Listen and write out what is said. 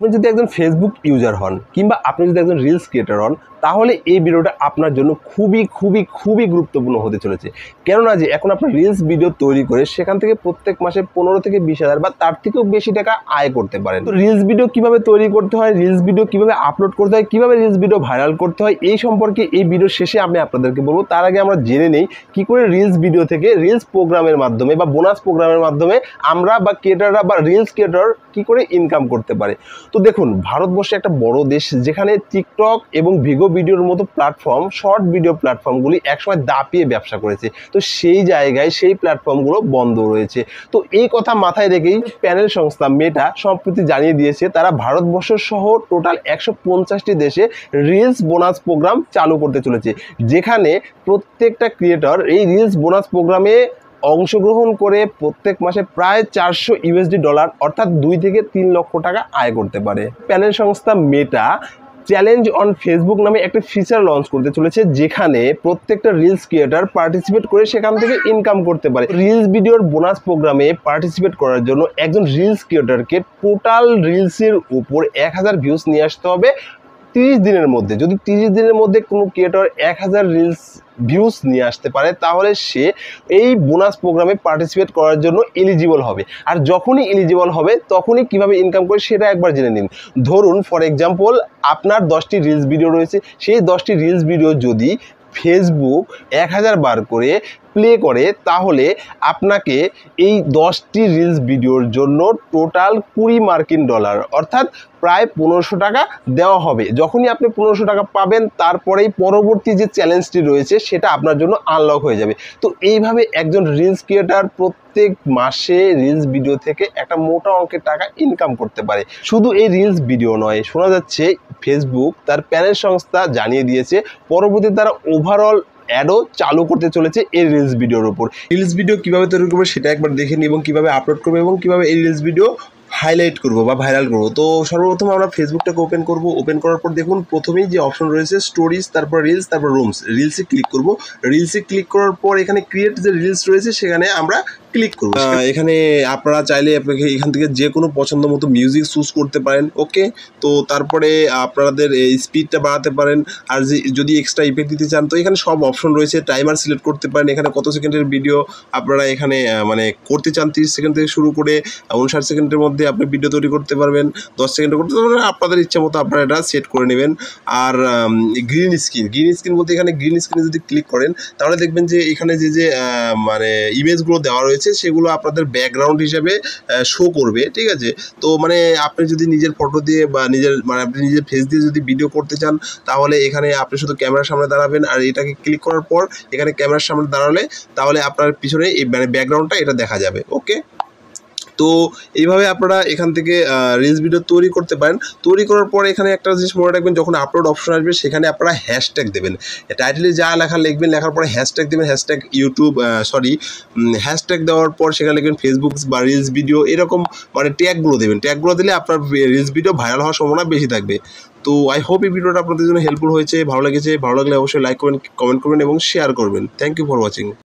আপনি যদি একজন ফেসবুক ইউজার হন কিংবা আপনি যদি একজন রিলস ক্রিয়েটর হন, তাহলে এই ভিডিওটা আপনার জন্য খুবই গুরুত্বপূর্ণ হতে চলেছে। কেননা যে এখন আপনার রিলস ভিডিও তৈরি করে সেখান থেকে প্রত্যেক মাসে 15 থেকে 20,000 বা তার থেকেও বেশি টাকা আয় করতে পারেন। তো রিলস ভিডিও কিভাবে তৈরি করতে হয়, রিলস ভিডিও কিভাবে আপলোড করতে হয়, কিভাবে রিলস ভিডিও ভাইরাল করতে হয়, এই সম্পর্কে এই ভিডিওর শেষে আমি আপনাদেরকে বলবো। তার আগে আমরা জেনে নেই কি করে রিলস ভিডিও থেকে রিলস প্রোগ্রামের মাধ্যমে বা বোনাস প্রোগ্রামের মাধ্যমে আমরা বা ক্রিয়েটররা বা রিলস ক্রিয়েটর কি করে ইনকাম করতে পারে। তো দেখুন, ভারতবর্ষে একটা বড় দেশ যেখানে টিকটক এবং ভিগো ভিডিওর মতো প্ল্যাটফর্ম, শর্ট ভিডিও প্ল্যাটফর্মগুলি একসময় দাপিয়ে ব্যবসা করেছে। তো সেই জায়গায় সেই প্ল্যাটফর্মগুলো বন্ধ রয়েছে। তো এই কথা মাথায় রেখেই প্যানেল সংস্থা মেটা সম্প্রতি জানিয়ে দিয়েছে তারা ভারতবর্ষ সহ টোটাল 150টি দেশে রিলস বোনাস প্রোগ্রাম চালু করতে চলেছে, যেখানে প্রত্যেকটা ক্রিয়েটর এই রিলস বোনাস প্রোগ্রামে অংশগ্রহণ করে প্রত্যেক মাসে প্রায় $400 অর্থাৎ 2 থেকে 3 লক্ষ টাকা আয় করতে পারে। প্যানেল সংস্থা মেটা চ্যালেঞ্জ অন ফেসবুক নামে একটা ফিচার লঞ্চ করতে চলেছে, যেখানে প্রত্যেকটা রিলস ক্রিয়েটর পার্টিসিপেট করে সেখান থেকে ইনকাম করতে পারে। রিলস ভিডিওর বোনাস প্রোগ্রামে পার্টিসিপেট করার জন্য একজন রিলস ক্রিয়েটরকে টোটাল রিলসের উপর 1000 ভিউজ নিয়ে আসতে হবে 30 দিনের মধ্যে। যদি 30 দিনের মধ্যে কোনো ক্রিয়েটর 1000 রিলস ভিউজ নিয়ে আসতে পারে, তাহলে সে এই বোনাস প্রোগ্রামে পার্টিসিপেট করার জন্য এলিজিবল হবে। আর যখনই এলিজিবল হবে তখনই কিভাবে ইনকাম করে সেটা একবার জেনে নিন। ধরুন ফর এক্সাম্পল আপনার 10টি রিলস ভিডিও রয়েছে, সেই 10টি রিলস ভিডিও যদি ফেসবুক 1000 বার করে প্লে করে, তাহলে আপনাকে এই 10টি রিলস ভিডিওর জন্য টোটাল $20 অর্থাৎ প্রায় 1500 টাকা দেওয়া হবে। যখনই আপনি 1500 টাকা পাবেন, তারপরেই পরবর্তী যে চ্যালেঞ্জটি রয়েছে সেটা আপনার জন্য আনলক হয়ে যাবে। তো এইভাবে একজন রিলস ক্রিয়েটর প্রত্যেক মাসে রিলস ভিডিও থেকে একটা মোটা অঙ্কের টাকা ইনকাম করতে পারে। শুধু এই রিলস ভিডিও নয়, শোনা যাচ্ছে ফেসবুক তার প্যানেল সংস্থা জানিয়ে দিয়েছে পরবর্তীতে তারা ওভারঅল অ্যাডও চালু করতে চলেছে এই রিলস ভিডিওর উপর। রিলস ভিডিও কীভাবে তৈরি করবো সেটা একবার দেখে নিই, এবং কীভাবে আপলোড করবো এবং কীভাবে এই রিলস ভিডিও হাইলাইট করবো বা ভাইরাল করবো। তো সর্বপ্রথম আমরা ফেসবুকটাকে ওপেন করব। ওপেন করার পর দেখুন প্রথমেই যে অপশন রয়েছে স্টোরিজ, তারপর রিলস, তারপর রুমস। রিলসে ক্লিক করব। রিলসে ক্লিক করার পর এখানে ক্রিয়েট যে রিলস রয়েছে সেখানে আমরা ক্লিক করব। এখানে আপনারা চাইলে আপনাকে এখান থেকে যে কোনো পছন্দ মতো মিউজিক চুজ করতে পারেন। ওকে, তো তারপরে আপনাদের স্পিডটা বাড়াতে পারেন, আর যদি এক্সট্রা ইফেক্ট দিতে চান তো এখানে সব অপশন রয়েছে। টাইমার সিলেক্ট করতে পারেন, এখানে কত সেকেন্ডের ভিডিও আপনারা এখানে মানে করতে চান। 30 সেকেন্ড থেকে শুরু করে 59 সেকেন্ডের মধ্যে আপনি ভিডিও তৈরি করতে পারবেন, 10 সেকেন্ডে করতে পারবেন, আপনাদের ইচ্ছা মতো আপনারা এটা সেট করে নেবেন। আর গ্রিন স্ক্রিন বলতে এখানে গ্রিন স্ক্রিনে যদি ক্লিক করেন তাহলে দেখবেন যে এখানে যে মানে ইমেজগুলো দেওয়া রয়েছে সেগুলো আপনাদের ব্যাকগ্রাউন্ড হিসেবে শো করবে। ঠিক আছে, তো মানে আপনি যদি নিজের ফটো দিয়ে বা আপনি নিজের ফেস দিয়ে যদি ভিডিও করতে চান, তাহলে এখানে আপনি শুধু ক্যামেরার সামনে দাঁড়াবেন, আর এটাকে ক্লিক করার পর এখানে ক্যামেরার সামনে দাঁড়ালে তাহলে আপনার পিছনে এই মানে ব্যাকগ্রাউন্ডটা এটা দেখা যাবে। ওকে, তো এইভাবে আপনারা এখান থেকে রিলস ভিডিও তৈরি করতে পারেন। তৈরি করার পর এখানে একটা জিনিস মনে রাখবেন, যখন আপলোড অপশন আসবে সেখানে আপনারা হ্যাশট্যাগ দেবেন। টাইটেলে যা লেখা লিখবেন, লেখার পরে হ্যাশট্যাগ দেবেন, হ্যাশট্যাগ ইউটিউব হ্যাশট্যাগ দেওয়ার পর সেখানে লিখবেন ফেসবুক বা রিলস ভিডিও, এরকম মানে ট্যাগগুলো দেবেন। ট্যাগগুলো দিলে আপনার রিলস ভিডিও ভাইরাল হওয়ার সম্ভাবনা বেশি থাকবে। তো আই হোপ এই ভিডিওটা আপনাদের জন্য হেল্পফুল হয়েছে। ভালো লেগেছে, ভালো লাগলে অবশ্যই লাইক করবেন, কমেন্ট করবেন এবং শেয়ার করবেন। Thank you for watching.